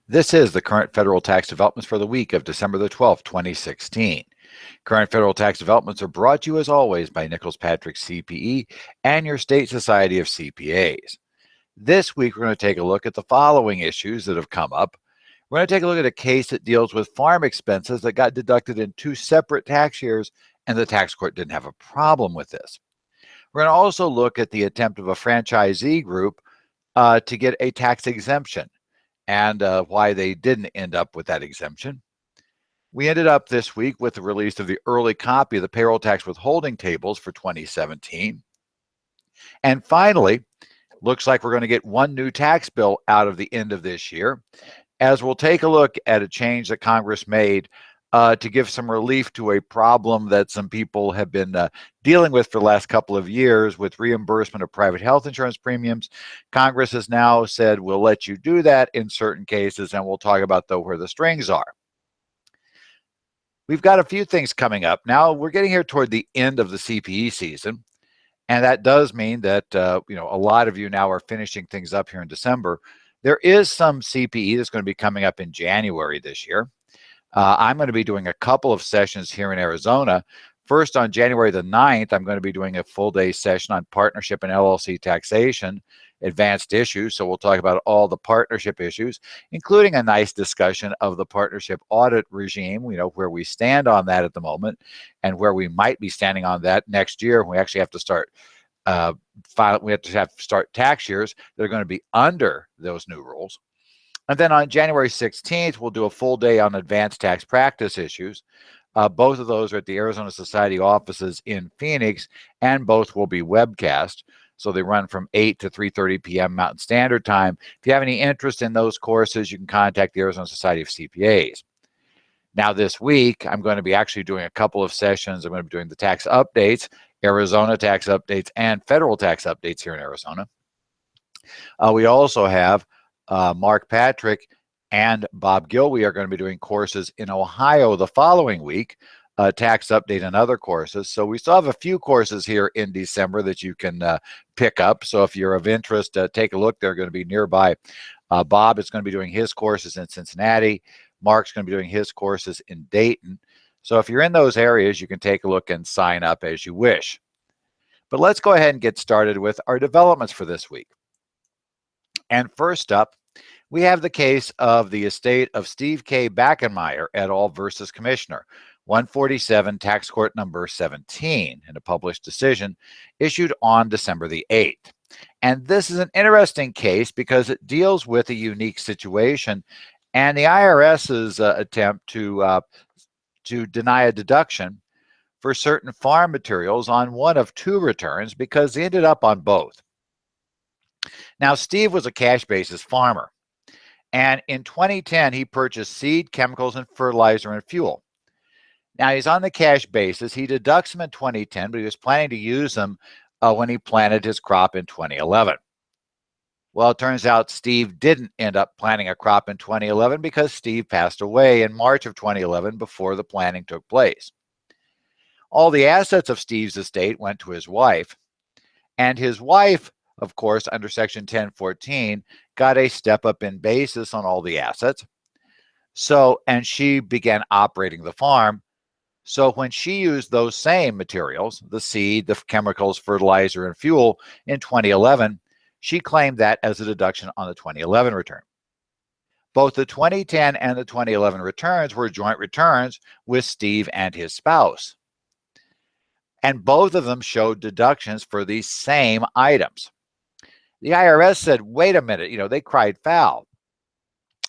This is the current federal tax developments for the week of December the 12th, 2016. Current federal tax developments are brought to you as always by Nichols Patrick CPE and your state society of CPAs. This week, we're going to take a look at the following issues that have come up. We're going to take a look at a case that deals with farm expenses that got deducted in two separate tax years, and the tax court didn't have a problem with this. We're going to also look at the attempt of a franchisee group to get a tax exemption and why they didn't end up with that exemption. We ended up this week with the release of the early copy of the payroll tax withholding tables for 2017. And finally, looks like we're going to get one new tax bill out of the end of this year, as we'll take a look at a change that Congress made to give some relief to a problem that some people have been dealing with for the last couple of years with reimbursement of private health insurance premiums. Congress has now said, we'll let you do that in certain cases, and we'll talk about where the strings are. We've got a few things coming up. Now, we're getting here toward the end of the CPE season, and that does mean that a lot of you now are finishing things up here in December. There is some CPE that's going to be coming up in January this year. I'm going to be doing a couple of sessions here in Arizona. First, on January the 9th, I'm going to be doing a full-day session on partnership and LLC taxation, advanced issues. So we'll talk about all the partnership issues, including a nice discussion of the partnership audit regime, where we stand on that at the moment and where we might be standing on that next year. We actually have to start start tax years that are going to be under those new rules. And then on January 16th, we'll do a full day on advanced tax practice issues. Both of those are at the Arizona Society offices in Phoenix, and both will be webcast. So they run from 8 to 3:30 p.m. Mountain Standard Time. If you have any interest in those courses, you can contact the Arizona Society of CPAs. Now this week, I'm going to be actually doing a couple of sessions. I'm going to be doing the tax updates, Arizona tax updates, and federal tax updates here in Arizona. We also have Mark Patrick and Bob Gilwey are going to be doing courses in Ohio the following week, tax update and other courses. So we still have a few courses here in December that you can pick up. So if you're of interest, take a look. They're going to be nearby. Bob is going to be doing his courses in Cincinnati. Mark's going to be doing his courses in Dayton. So if you're in those areas, you can take a look and sign up as you wish. But let's go ahead and get started with our developments for this week. And first up, we have the case of the estate of Steve K. Backenmeyer et al. Versus Commissioner, 147 Tax Court number 17, in a published decision issued on December the 8th. And this is an interesting case because it deals with a unique situation and the IRS's attempt to deny a deduction for certain farm materials on one of two returns because they ended up on both. Now, Steve was a cash basis farmer, and in 2010, he purchased seed, chemicals, and fertilizer and fuel. Now, he's on the cash basis. He deducts them in 2010, but he was planning to use them when he planted his crop in 2011. Well, it turns out Steve didn't end up planting a crop in 2011 because Steve passed away in March of 2011 before the planting took place. All the assets of Steve's estate went to his wife, and his wife, of course, under Section 1014, got a step up in basis on all the assets. So, and she began operating the farm. So when she used those same materials, the seed, the chemicals, fertilizer, and fuel in 2011, she claimed that as a deduction on the 2011 return. Both the 2010 and the 2011 returns were joint returns with Steve and his spouse. And both of them showed deductions for these same items. The IRS said, wait a minute, they cried foul.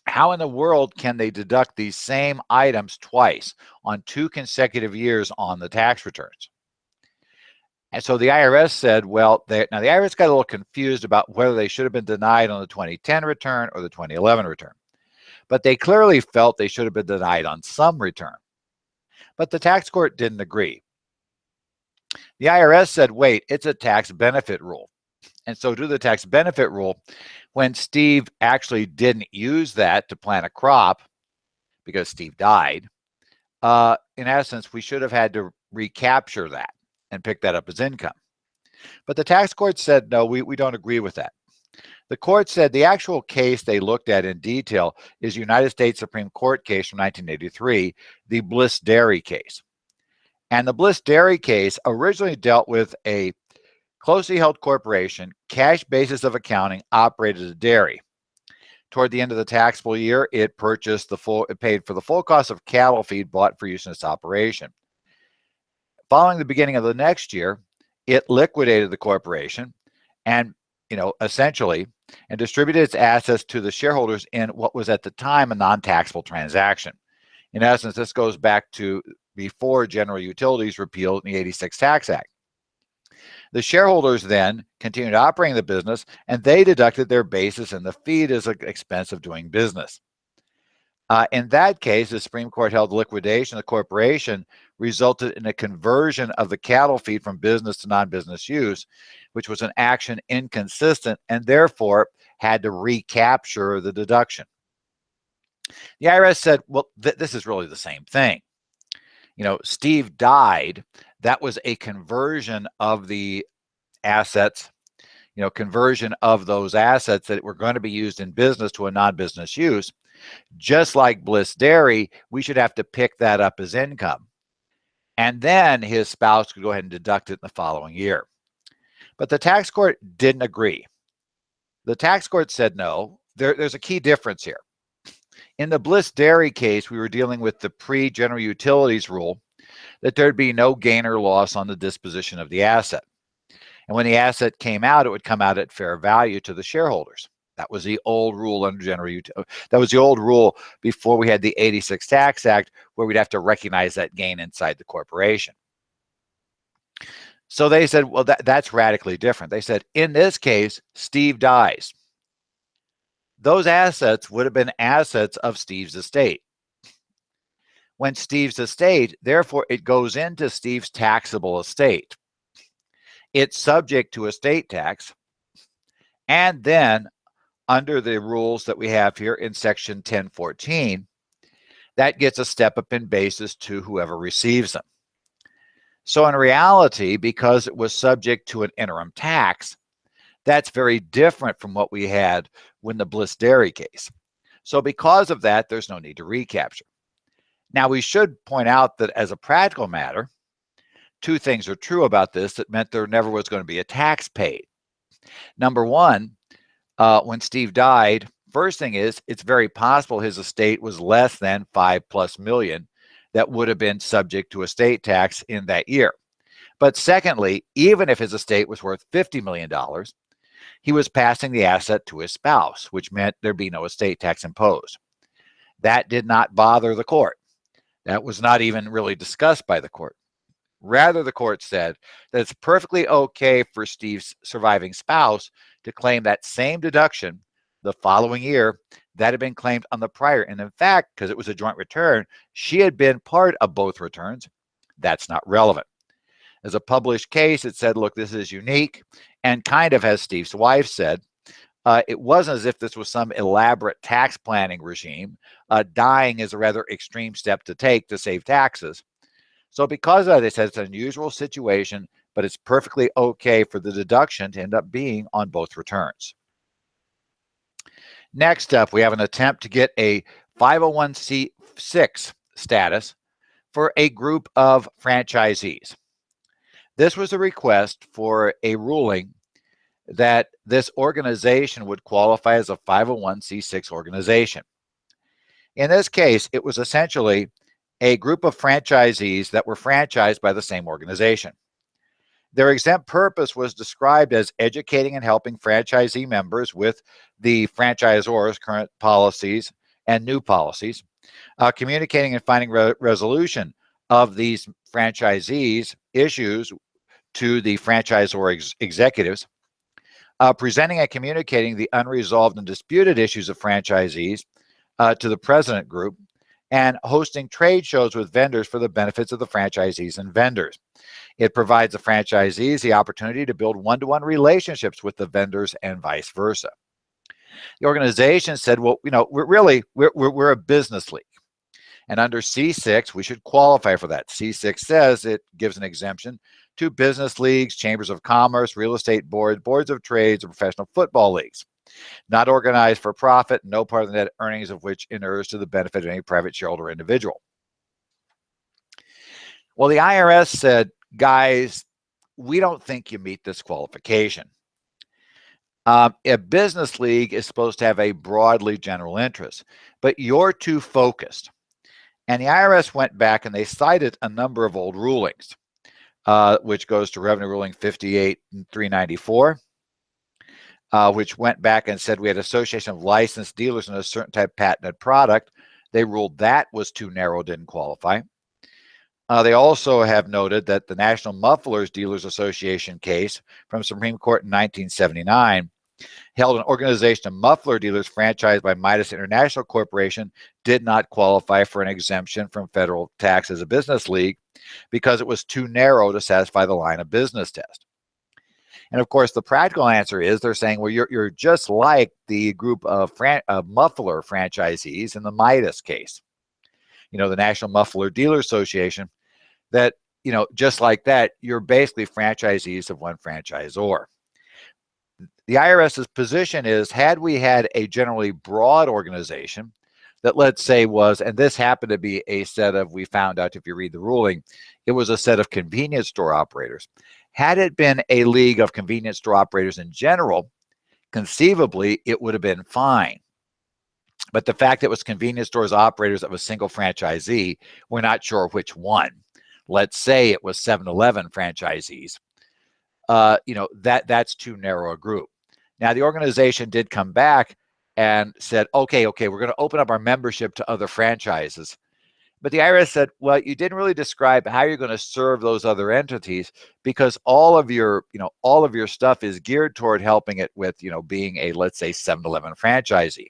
How in the world can they deduct these same items twice on 2 consecutive years on the tax returns? And so the IRS said, well, now the IRS got a little confused about whether they should have been denied on the 2010 return or the 2011 return. But they clearly felt they should have been denied on some return. But the tax court didn't agree. The IRS said, wait, it's a tax benefit rule. And so due to the tax benefit rule, when Steve actually didn't use that to plant a crop because Steve died, in essence, we should have had to recapture that and pick that up as income. But the tax court said, no, we don't agree with that. The court said the actual case they looked at in detail is United States Supreme Court case from 1983, the Bliss Dairy case. And the Bliss Dairy case originally dealt with a closely held corporation, cash basis of accounting, operated a dairy. Toward the end of the taxable year, it paid for the full cost of cattle feed bought for use in its operation. Following the beginning of the next year, it liquidated the corporation and, essentially, and distributed its assets to the shareholders in what was at the time a non-taxable transaction. In essence, this goes back to before General Utilities repealed in the 86 Tax Act. The shareholders then continued operating the business, and they deducted their basis and the feed as an expense of doing business. In that case, the Supreme Court held the liquidation of the corporation resulted in a conversion of the cattle feed from business to non-business use, which was an action inconsistent and therefore had to recapture the deduction. The IRS said, well, this is really the same thing. Steve died. That was a conversion of the assets, conversion of those assets that were going to be used in business to a non-business use. Just like Bliss Dairy, we should have to pick that up as income. And then his spouse could go ahead and deduct it in the following year. But the tax court didn't agree. The tax court said no. There's a key difference here. In the Bliss Dairy case, we were dealing with the pre-General Utilities rule that there'd be no gain or loss on the disposition of the asset. And when the asset came out, it would come out at fair value to the shareholders. That was the old rule under General Utilities. That was the old rule before we had the 86 Tax Act, where we'd have to recognize that gain inside the corporation. So they said, well, that's radically different. They said, in this case, Steve dies. Those assets would have been assets of Steve's estate. When Steve's estate, therefore, it goes into Steve's taxable estate. It's subject to estate tax. And then, under the rules that we have here in Section 1014, that gets a step up in basis to whoever receives them. So in reality, because it was subject to an interim tax, that's very different from what we had when the Bliss Dairy case. So because of that, there's no need to recapture. Now, we should point out that as a practical matter, two things are true about this that meant there never was going to be a tax paid. Number one, when Steve died, first thing is, it's very possible his estate was less than $5+ million that would have been subject to estate tax in that year. But secondly, even if his estate was worth $50 million, he was passing the asset to his spouse, which meant there'd be no estate tax imposed. That did not bother the court. That was not even really discussed by the court. Rather, the court said that it's perfectly okay for Steve's surviving spouse to claim that same deduction the following year that had been claimed on the prior. And in fact, because it was a joint return, she had been part of both returns. That's not relevant. As a published case, it said, look, this is unique. And kind of, as Steve's wife said, it wasn't as if this was some elaborate tax planning regime. Dying is a rather extreme step to take to save taxes. So because of that, they said it's an unusual situation, but it's perfectly okay for the deduction to end up being on both returns. Next up, we have an attempt to get a 501c6 status for a group of franchisees. This was a request for a ruling that this organization would qualify as a 501c6 organization. In this case, it was essentially a group of franchisees that were franchised by the same organization. Their exempt purpose was described as educating and helping franchisee members with the franchisor's current policies and new policies, communicating and finding resolution of these franchisees' issues to the franchisor executives, presenting and communicating the unresolved and disputed issues of franchisees to the president group, and hosting trade shows with vendors for the benefits of the franchisees and vendors. It provides the franchisees the opportunity to build one-to-one relationships with the vendors and vice versa. The organization said, well, we're a business league. And under C6, we should qualify for that. C6 says it gives an exemption to business leagues, chambers of commerce, real estate boards, boards of trades, and professional football leagues. not organized for profit, no part of the net earnings of which inures to the benefit of any private shareholder or individual. Well, the IRS said, guys, we don't think you meet this qualification. A business league is supposed to have a broadly general interest, but you're too focused. And the IRS went back and they cited a number of old rulings, which goes to Revenue Ruling 58-394, which went back and said we had association of licensed dealers in a certain type of patented product. They ruled that was too narrow, didn't qualify. They also have noted that the National Mufflers Dealers Association case from Supreme Court in 1979 held an organization of muffler dealers franchised by Midas International Corporation did not qualify for an exemption from federal tax as a business league because it was too narrow to satisfy the line of business test. And of course, the practical answer is they're saying, well, you're just like the group of muffler franchisees in the Midas case. You know, the National Muffler Dealer Association, that, you know, just like that, you're basically franchisees of one franchisor. The IRS's position is, had we had a generally broad organization that, let's say, was, and this happened to be a set of, we found out if you read the ruling, it was a set of convenience store operators. Had it been a league of convenience store operators in general, conceivably, it would have been fine. But the fact that it was convenience stores operators of a single franchisee, we're not sure which one. Let's say it was 7-Eleven franchisees. You know, that's too narrow a group. Now, the organization did come back and said, okay, we're going to open up our membership to other franchises. But the IRS said, well, you didn't really describe how you're going to serve those other entities, because all of your stuff is geared toward helping it with, you know, being a, let's say, 7-Eleven franchisee.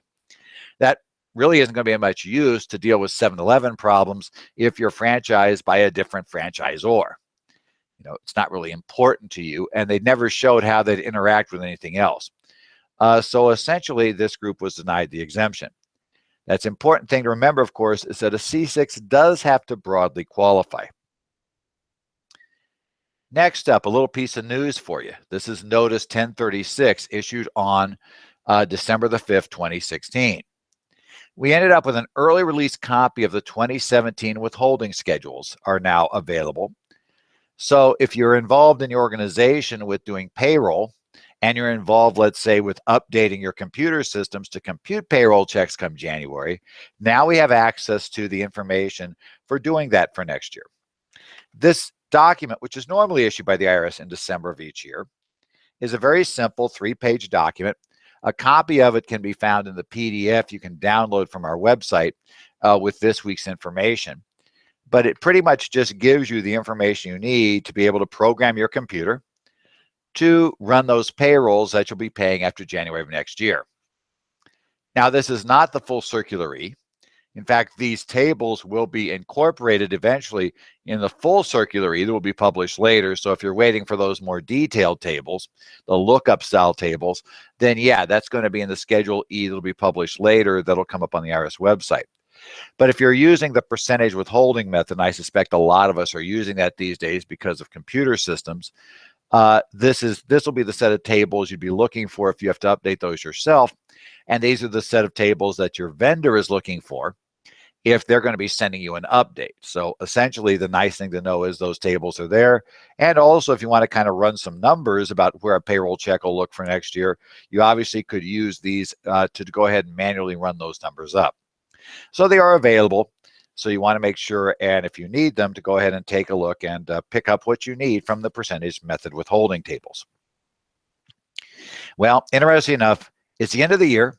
That really isn't going to be much use to deal with 7-Eleven problems if you're franchised by a different franchisor. You know, it's not really important to you, and they never showed how they'd interact with anything else. So essentially, this group was denied the exemption. That's an important thing to remember, of course, is that a C6 does have to broadly qualify. Next up, a little piece of news for you. This is Notice 1036, issued on December the 5th, 2016. We ended up with an early release copy of the 2017 withholding schedules are now available. So if you're involved in your organization with doing payroll, and you're involved, let's say, with updating your computer systems to compute payroll checks come January, now we have access to the information for doing that for next year. This document, which is normally issued by the IRS in December of each year, is a very simple 3-page document. A copy of it can be found in the PDF you can download from our website with this week's information. But it pretty much just gives you the information you need to be able to program your computer to run those payrolls that you'll be paying after January of next year. Now, this is not the full Circular E. In fact, these tables will be incorporated eventually in the full Circular E that will be published later. So if you're waiting for those more detailed tables, the lookup style tables, then yeah, that's going to be in the Schedule E that'll be published later. That'll come up on the IRS website. But if you're using the percentage withholding method, and I suspect a lot of us are using that these days because of computer systems, this will be the set of tables you'd be looking for if you have to update those yourself. And these are the set of tables that your vendor is looking for if they're going to be sending you an update. So essentially, the nice thing to know is those tables are there. And also, if you want to kind of run some numbers about where a payroll check will look for next year, you obviously could use these to go ahead and manually run those numbers up. So they are available. So you want to make sure, and if you need them, to go ahead and take a look and pick up what you need from the percentage method withholding tables. Well, interesting enough, it's the end of the year,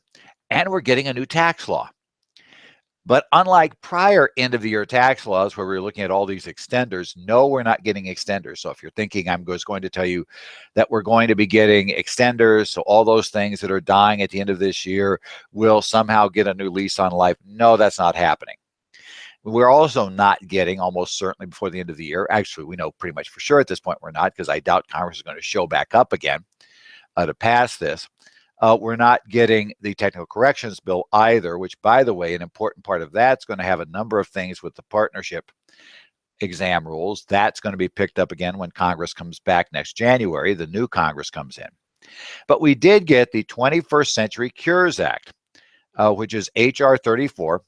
and we're getting a new tax law. But unlike prior end-of-the-year tax laws where we're looking at all these extenders, no, we're not getting extenders. So if you're thinking I'm just going to tell you that we're going to be getting extenders, so all those things that are dying at the end of this year will somehow get a new lease on life, no, that's not happening. We're also not getting, almost certainly before the end of the year, actually we know pretty much for sure at this point we're not, because I doubt Congress is going to show back up again to pass this. We're not getting the technical corrections bill either, which, by the way, an important part of that's going to have a number of things with the partnership exam rules. That's going to be picked up again when Congress comes back next January. The new Congress comes in. But we did get the 21st Century Cures Act, which is H.R. 34.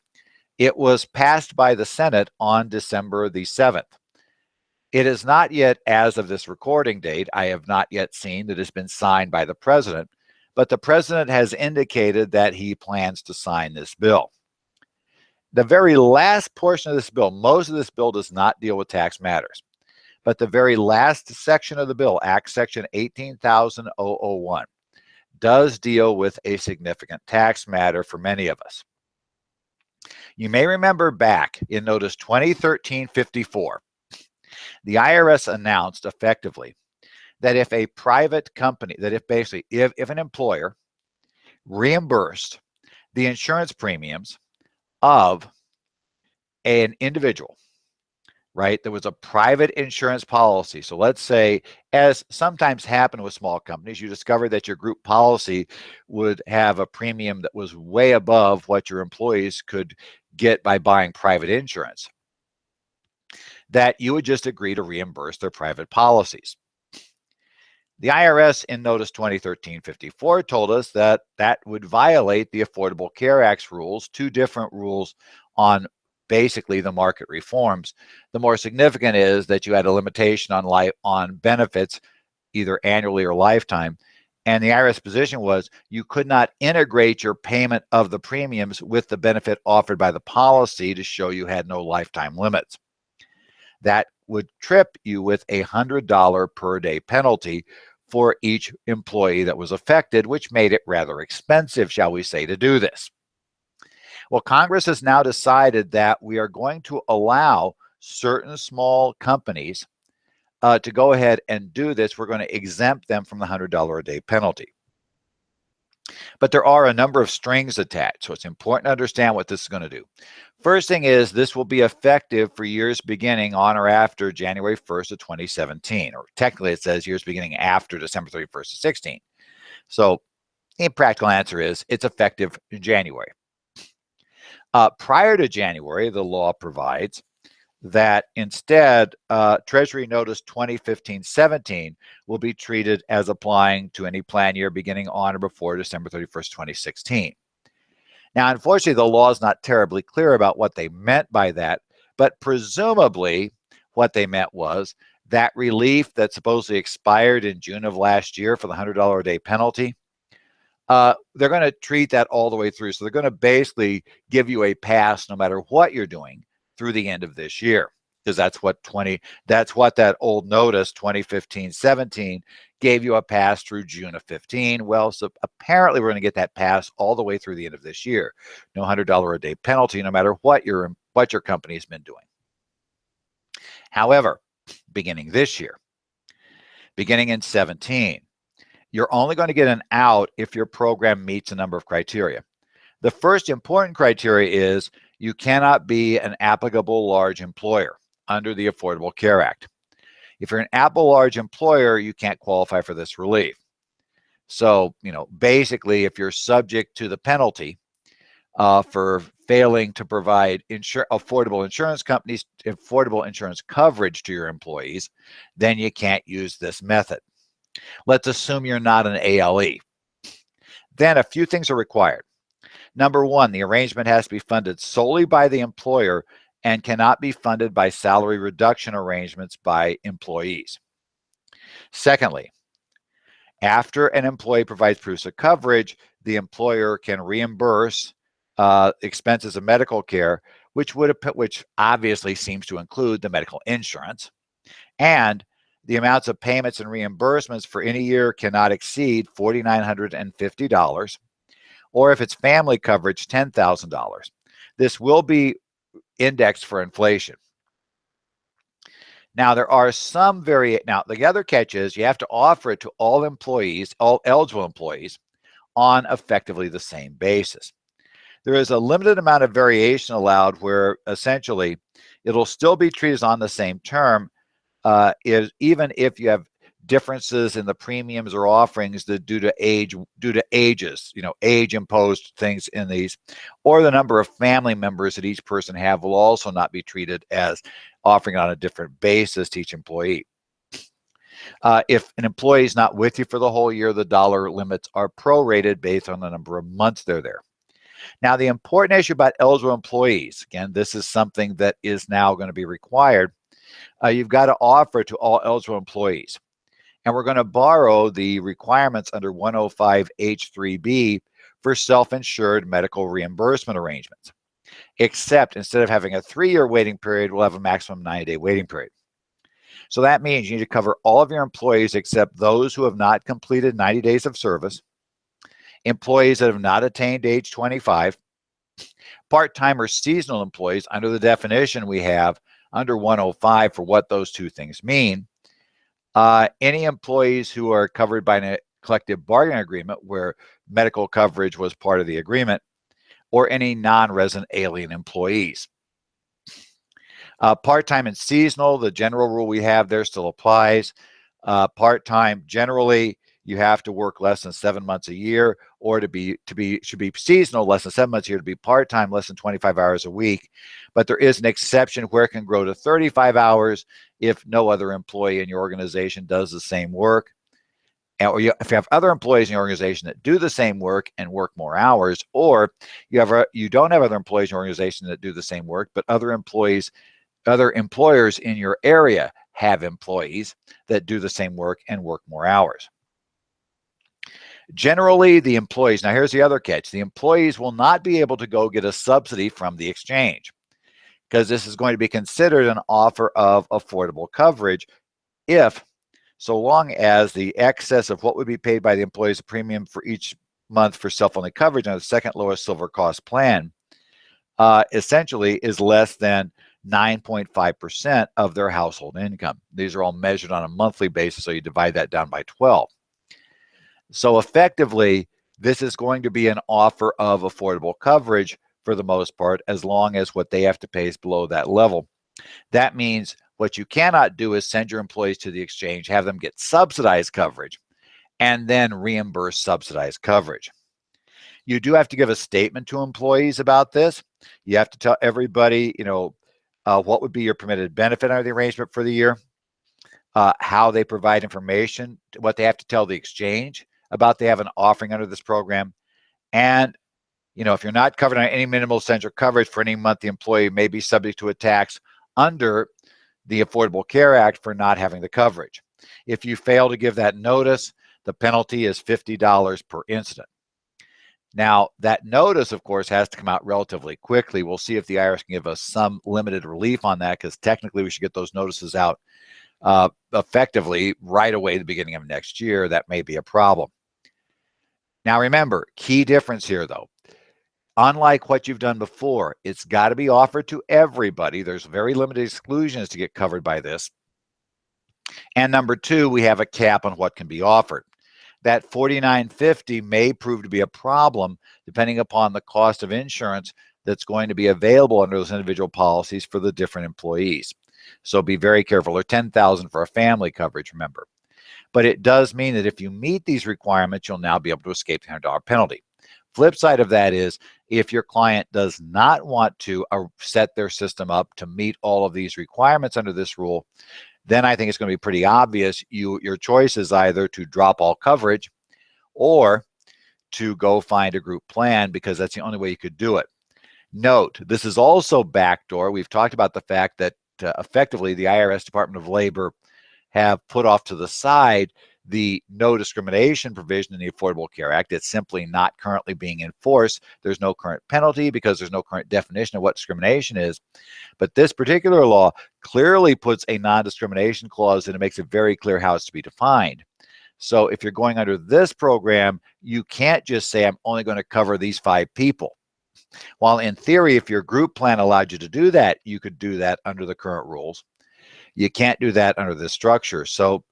It was passed by the Senate on December the 7th. It is not yet, as of this recording date, I have not yet seen that it's been signed by the president, but the president has indicated that he plans to sign this bill. The very last portion of this bill, most of this bill does not deal with tax matters, but the very last section of the bill, Act Section 18,001, does deal with a significant tax matter for many of us. You may remember back in Notice 2013-54, the IRS announced effectively that if a private company, that if an employer reimbursed the insurance premiums of an individual, right, there was a private insurance policy. So let's say, as sometimes happen with small companies, you discover that your group policy would have a premium that was way above what your employees could get by buying private insurance, that you would just agree to reimburse their private policies. The IRS in Notice 2013-54 told us that that would violate the Affordable Care Act's rules, two different rules on basically the market reforms. The more significant is that you had a limitation on benefits, either annually or lifetime. And the IRS position was you could not integrate your payment of the premiums with the benefit offered by the policy to show you had no lifetime limits. That would trip you with a $100 per day penalty for each employee that was affected, which made it rather expensive, shall we say, to do this. Well, Congress has now decided that we are going to allow certain small companies to go ahead and do this. We're going to exempt them from the $100 a day penalty. But there are a number of strings attached, so it's important to understand what this is going to do. First thing is this will be effective for years beginning on or after January 1st of 2017, or technically it says years beginning after December 31st of 16. So the practical answer is it's effective in January. Prior to January, the law provides that instead Treasury Notice 2015-17 will be treated as applying to any plan year beginning on or before December 31st, 2016. Now, unfortunately, the law is not terribly clear about what they meant by that, but presumably what they meant was that relief that supposedly expired in June of last year for the $100 a day penalty, they're going to treat that all the way through. So they're going to basically give you a pass no matter what you're doing through the end of this year, because that's what that old notice 2015-17 gave you a pass through June of 15. Well, so apparently we're going to get that pass all the way through the end of this year. No $100 a day penalty, no matter what your company has been doing. However, beginning this year, beginning in 17, you're only going to get an out if your program meets a number of criteria. The first important criteria is you cannot be an applicable large employer under the Affordable Care Act. If you're an applicable large employer, you can't qualify for this relief. So, basically, if you're subject to the penalty for failing to provide affordable insurance coverage to your employees, then you can't use this method. Let's assume you're not an ALE. Then a few things are required. Number one, the arrangement has to be funded solely by the employer and cannot be funded by salary reduction arrangements by employees. Secondly, after an employee provides proofs of coverage, the employer can reimburse expenses of medical care, which obviously seems to include the medical insurance, and the amounts of payments and reimbursements for any year cannot exceed $4,950, or if it's family coverage, $10,000. This will be indexed for inflation. Now, there are some now, the other catch is you have to offer it to all employees, all eligible employees, on effectively the same basis. There is a limited amount of variation allowed where essentially it'll still be treated on the same term, even if you have differences in the premiums or offerings that due to ages, age imposed things in these, or the number of family members that each person have will also not be treated as offering on a different basis to each employee. If an employee is not with you for the whole year, the dollar limits are prorated based on the number of months they're there. Now, the important issue about eligible employees, again, this is something that is now going to be required. You've got to offer to all eligible employees. And we're going to borrow the requirements under 105H3B for self-insured medical reimbursement arrangements. Except instead of having a 3-year waiting period, we'll have a maximum 90-day waiting period. So that means you need to cover all of your employees except those who have not completed 90 days of service, employees that have not attained age 25, part-time or seasonal employees under the definition we have under 105 for what those two things mean, any employees who are covered by a collective bargaining agreement where medical coverage was part of the agreement, or any non-resident alien employees. Part-time and seasonal, the general rule we have there still applies. Part-time, generally, you have to work less than 7 months a year, or should be seasonal, less than 7 months a year, to be part-time, less than 25 hours a week. But there is an exception where it can grow to 35 hours if no other employee in your organization does the same work. Or if you have other employees in your organization that do the same work and work more hours, or you don't have other employees in your organization that do the same work, but other employers in your area have employees that do the same work and work more hours. Generally, the employees, now here's the other catch, the employees will not be able to go get a subsidy from the exchange because this is going to be considered an offer of affordable coverage so long as the excess of what would be paid by the employees a premium for each month for self-only coverage on the second lowest silver cost plan essentially is less than 9.5% of their household income. These are all measured on a monthly basis, so you divide that down by 12. So effectively, this is going to be an offer of affordable coverage for the most part, as long as what they have to pay is below that level. That means what you cannot do is send your employees to the exchange, have them get subsidized coverage, and then reimburse subsidized coverage. You do have to give a statement to employees about this. You have to tell everybody, what would be your permitted benefit under the arrangement for the year, how they provide information, what they have to tell the exchange about they have an offering under this program, and if you're not covered on any minimal essential coverage for any month, the employee may be subject to a tax under the Affordable Care Act for not having the coverage. If you fail to give that notice, the penalty is $50 per incident. Now, that notice, of course, has to come out relatively quickly. We'll see if the IRS can give us some limited relief on that, because technically we should get those notices out effectively right away at the beginning of next year. That may be a problem. Now, remember, key difference here, though. Unlike what you've done before, it's got to be offered to everybody. There's very limited exclusions to get covered by this. And number two, we have a cap on what can be offered. That $49.50 may prove to be a problem depending upon the cost of insurance that's going to be available under those individual policies for the different employees. So be very careful. Or $10,000 for a family coverage, remember. But it does mean that if you meet these requirements, you'll now be able to escape the $100 penalty. Flip side of that is, if your client does not want to set their system up to meet all of these requirements under this rule, then I think it's going to be pretty obvious. Your choice is either to drop all coverage or to go find a group plan, because that's the only way you could do it. Note, this is also backdoor. We've talked about the fact that effectively the IRS Department of Labor have put off to the side the no discrimination provision in the Affordable Care Act. It's simply not currently being enforced. There's no current penalty because there's no current definition of what discrimination is. But this particular law clearly puts a non-discrimination clause in. It makes it very clear how it's to be defined. So if you're going under this program, you can't just say, I'm only going to cover these 5 people. While in theory, if your group plan allowed you to do that, you could do that under the current rules. You can't do that under this structure. So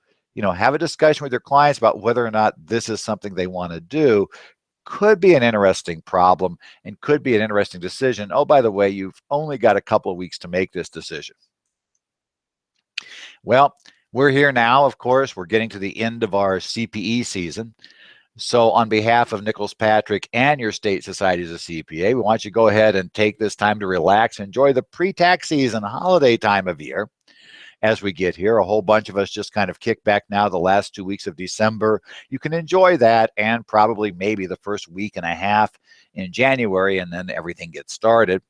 have a discussion with your clients about whether or not this is something they want to do. Could be an interesting problem and could be an interesting decision. Oh, by the way, you've only got a couple of weeks to make this decision. Well, we're here now, of course. We're getting to the end of our CPE season. So on behalf of Nichols Patrick and your state society as a CPA, we want you to go ahead and take this time to relax, enjoy the pre-tax season, holiday time of year. as we get here. A whole bunch of us just kind of kick back now the last 2 weeks of December. You can enjoy that and probably maybe the first week and a half in January, and then everything gets started.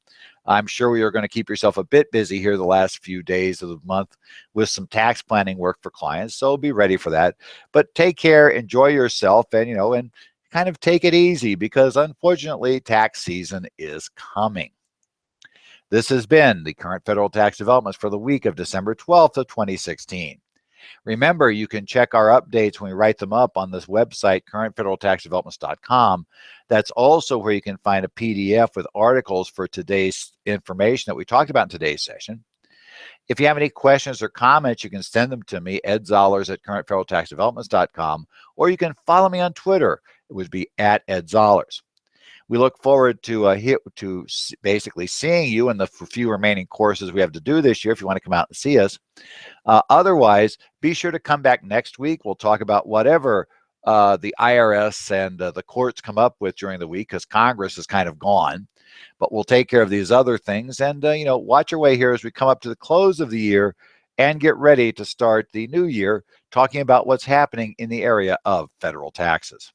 I'm sure you're going to keep yourself a bit busy here the last few days of the month with some tax planning work for clients, so be ready for that. But take care, enjoy yourself, and and kind of take it easy, because unfortunately tax season is coming. This has been the current federal tax developments for the week of December 12th of 2016. Remember, you can check our updates when we write them up on this website, currentfederaltaxdevelopments.com. That's also where you can find a PDF with articles for today's information that we talked about in today's session. If you have any questions or comments, you can send them to me, Ed Zollers at currentfederaltaxdevelopments.com, or you can follow me on Twitter. It would be at Ed Zollers. We look forward to basically seeing you in the few remaining courses we have to do this year if you want to come out and see us. Otherwise, be sure to come back next week. We'll talk about whatever the IRS and the courts come up with during the week, because Congress is kind of gone. But we'll take care of these other things, and watch your way here as we come up to the close of the year and get ready to start the new year talking about what's happening in the area of federal taxes.